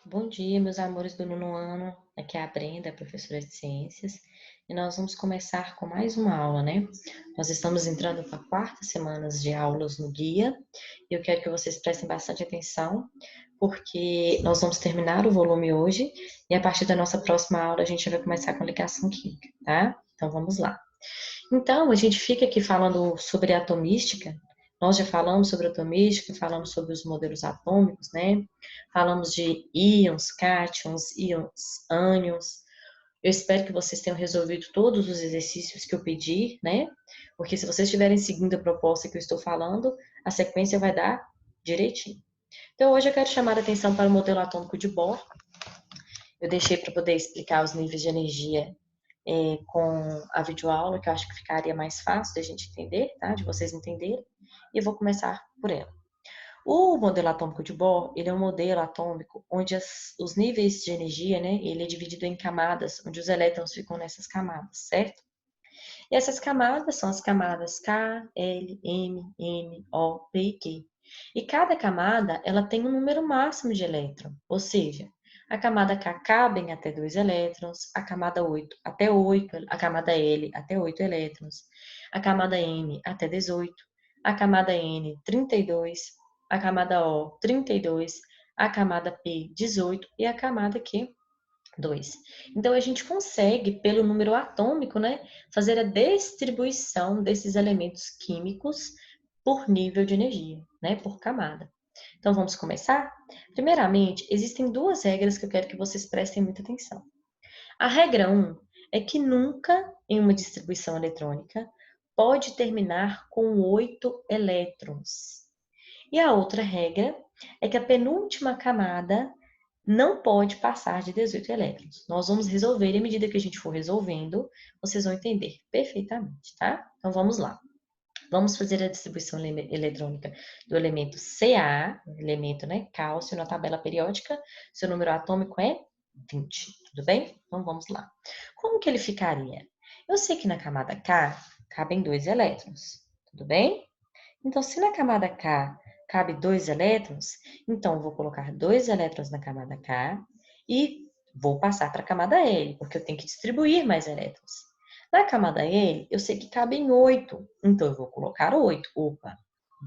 Bom dia, meus amores do nono ano. Aqui é a Brenda, professora de ciências, e nós vamos começar com mais uma aula, né? Nós estamos entrando para a quarta semana de aulas no guia, e eu quero que vocês prestem bastante atenção, porque nós vamos terminar o volume hoje, e a partir da nossa próxima aula a gente vai começar com ligação química, tá? Então vamos lá. Então, a gente fica aqui falando sobre atomística. Nós já falamos sobre atomística, falamos sobre os modelos atômicos, né? Falamos de íons, cátions, íons, ânions. Eu espero que vocês tenham resolvido todos os exercícios que eu pedi, né? Porque se vocês estiverem seguindo a proposta que eu estou falando, a sequência vai dar direitinho. Então, hoje eu quero chamar a atenção para o modelo atômico de Bohr. Eu deixei para poder explicar os níveis de energia com a videoaula, que eu acho que ficaria mais fácil da gente entender, tá? De vocês entenderem. E eu vou começar por ela. O modelo atômico de Bohr, ele é um modelo atômico onde os níveis de energia, né, ele é dividido em camadas, onde os elétrons ficam nessas camadas, certo? E essas camadas são as camadas K, L, M, N, O, P e Q. E cada camada, ela tem um número máximo de elétrons, ou seja, a camada K cabem até 2 elétrons, a camada 8 até 8, a camada L até 8 elétrons, a camada M até 18, a camada N 32, a camada O 32, a camada P 18 e a camada Q 2. Então, a gente consegue, pelo número atômico, né, fazer a distribuição desses elementos químicos por nível de energia, né, por camada. Então, vamos começar? Primeiramente, existem duas regras que eu quero que vocês prestem muita atenção. A regra 1 é que nunca, em uma distribuição eletrônica, pode terminar com 8 elétrons. E a outra regra é que a penúltima camada não pode passar de 18 elétrons. Nós vamos resolver, e à medida que a gente for resolvendo, vocês vão entender perfeitamente, tá? Então vamos lá. Vamos fazer a distribuição eletrônica do elemento Ca, elemento, né, cálcio, na tabela periódica. Seu número atômico é 20, tudo bem? Então vamos lá. Como que ele ficaria? Eu sei que na camada K cabem 2 elétrons, tudo bem? Então, se na camada K cabe 2 elétrons, então eu vou colocar 2 elétrons na camada K e vou passar para a camada L, porque eu tenho que distribuir mais elétrons. Na camada L, eu sei que cabem 8, então eu vou colocar 8. Opa,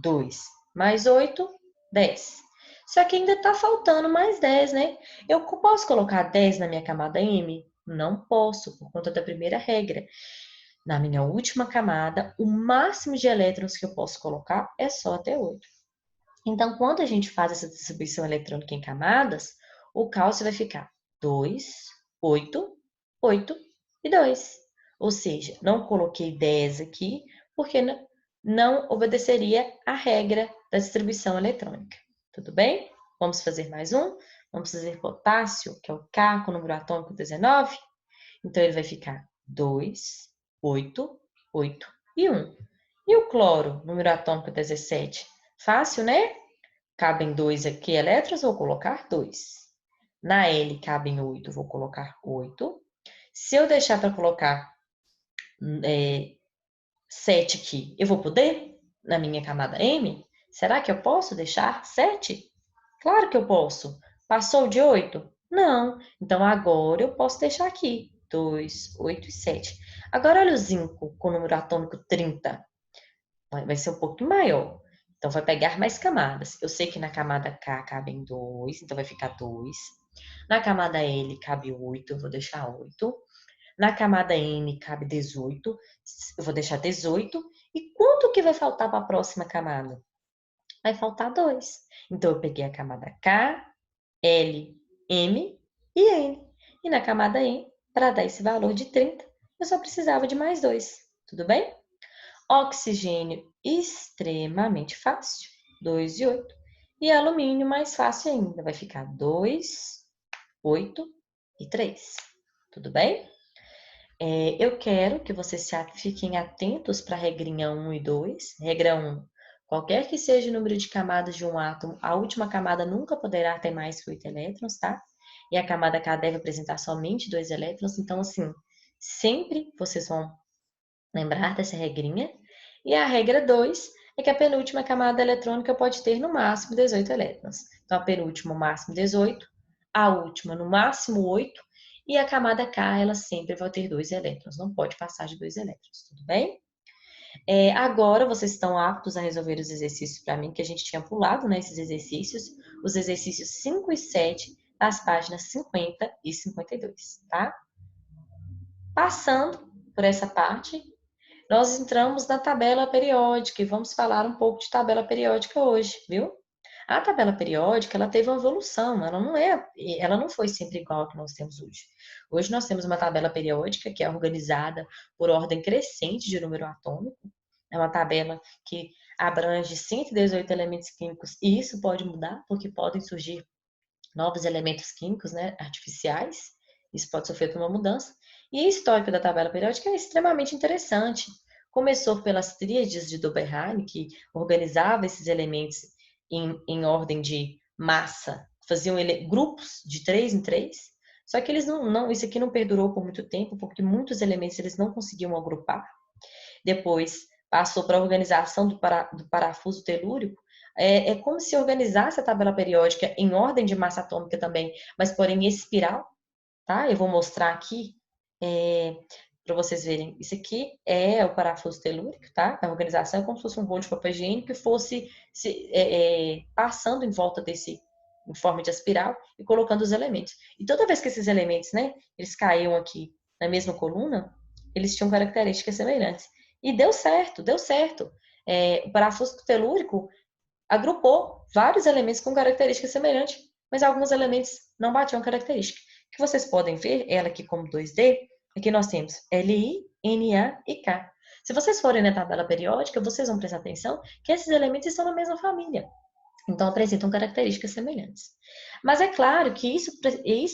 2 mais 8, 10. Só que ainda está faltando mais 10, né? Eu posso colocar 10 na minha camada M? Não posso, por conta da primeira regra. Na minha última camada, o máximo de elétrons que eu posso colocar é só até 8. Então, quando a gente faz essa distribuição eletrônica em camadas, o cálcio vai ficar 2, 8, 8 e 2. Ou seja, não coloquei 10 aqui, porque não obedeceria à regra da distribuição eletrônica. Tudo bem? Vamos fazer mais um? Vamos fazer potássio, que é o K com o número atômico 19. Então, ele vai ficar 2, 8, 8 e 1. E o cloro, número atômico 17? Fácil, né? Cabem 2 aqui elétrons, vou colocar 2. Na L cabem 8, vou colocar 8. Se eu deixar para colocar 7 aqui, eu vou poder? Na minha camada M? Será que eu posso deixar 7? Claro que eu posso. Passou de 8? Não. Então, agora eu posso deixar aqui. 2, 8 e 7. Agora, olha o zinco com o número atômico 30. Vai ser um pouquinho maior. Então, vai pegar mais camadas. Eu sei que na camada K cabem 2, então vai ficar 2. Na camada L cabe 8, eu vou deixar 8. Na camada N cabe 18, eu vou deixar 18. E quanto que vai faltar para a próxima camada? Vai faltar 2. Então, eu peguei a camada K, L, M e N. E na camada N, para dar esse valor de 30, eu só precisava de mais 2. Tudo bem? Oxigênio, extremamente fácil, 2 e 8. E alumínio, mais fácil ainda, vai ficar 2, 8 e 3. Tudo bem? Eu quero que vocês fiquem atentos para a regrinha 1 e 2. Regra 1. Qualquer que seja o número de camadas de um átomo, a última camada nunca poderá ter mais que 8 elétrons, tá? E a camada K deve apresentar somente 2 elétrons. Então, assim, sempre vocês vão lembrar dessa regrinha. E a regra 2 é que a penúltima camada eletrônica pode ter no máximo 18 elétrons. Então, a penúltima, o máximo 18, a última no máximo 8, e a camada K, ela sempre vai ter 2 elétrons, não pode passar de 2 elétrons, tudo bem? Agora vocês estão aptos a resolver os exercícios para mim, que a gente tinha pulado, né, esses exercícios, os exercícios 5 e 7, das páginas 50 e 52, tá? Passando por essa parte, nós entramos na tabela periódica e vamos falar um pouco de tabela periódica hoje, viu? A tabela periódica, ela teve uma evolução, ela não foi sempre igual ao que nós temos hoje. Hoje nós temos uma tabela periódica que é organizada por ordem crescente de número atômico. É uma tabela que abrange 118 elementos químicos e isso pode mudar porque podem surgir novos elementos químicos, né, artificiais. Isso pode sofrer uma mudança. E a histórica da tabela periódica é extremamente interessante. Começou pelas tríades de Dobeheim, que organizava esses elementos em ordem de massa, faziam grupos de 3 em 3, só que eles isso aqui não perdurou por muito tempo, porque muitos elementos eles não conseguiam agrupar. Depois passou para a organização do parafuso telúrico. É como se organizasse a tabela periódica em ordem de massa atômica também, mas porém em espiral, tá? Eu vou mostrar aqui para vocês verem. Isso aqui é o parafuso telúrico, tá? A organização é como se fosse um rolo de papel higiênico que fosse passando em volta desse, em forma de espiral e colocando os elementos. E toda vez que esses elementos, né, eles caíam aqui na mesma coluna, eles tinham características semelhantes. E deu certo, deu certo. O parafuso telúrico agrupou vários elementos com características semelhantes, mas alguns elementos não batiam característica. O que vocês podem ver, ela aqui como 2D, aqui nós temos Li, Na e K. Se vocês forem na tabela periódica, vocês vão prestar atenção que esses elementos estão na mesma família. Então, apresentam características semelhantes. Mas é claro que isso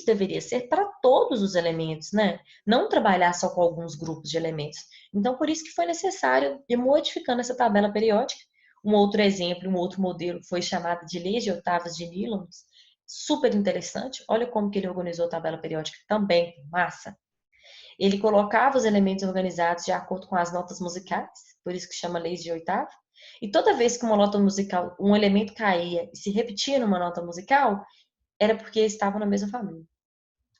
deveria ser para todos os elementos, né? Não trabalhar só com alguns grupos de elementos. Então, por isso que foi necessário ir modificando essa tabela periódica. Um outro exemplo, um outro modelo foi chamado de Leis de Oitavas de Nilons. Super interessante. Olha como que ele organizou a tabela periódica também, massa. Ele colocava os elementos organizados de acordo com as notas musicais, por isso que chama leis de oitava. E toda vez que uma nota musical, um elemento caía e se repetia numa nota musical, era porque estavam na mesma família.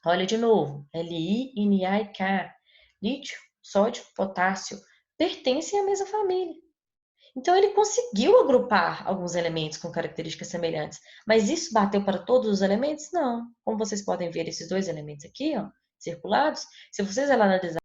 Olha de novo, Li, Na e K. Lítio, sódio, potássio pertencem à mesma família. Então ele conseguiu agrupar alguns elementos com características semelhantes, mas isso bateu para todos os elementos? Não. Como vocês podem ver, esses dois elementos aqui, ó, circulados, se vocês analisarem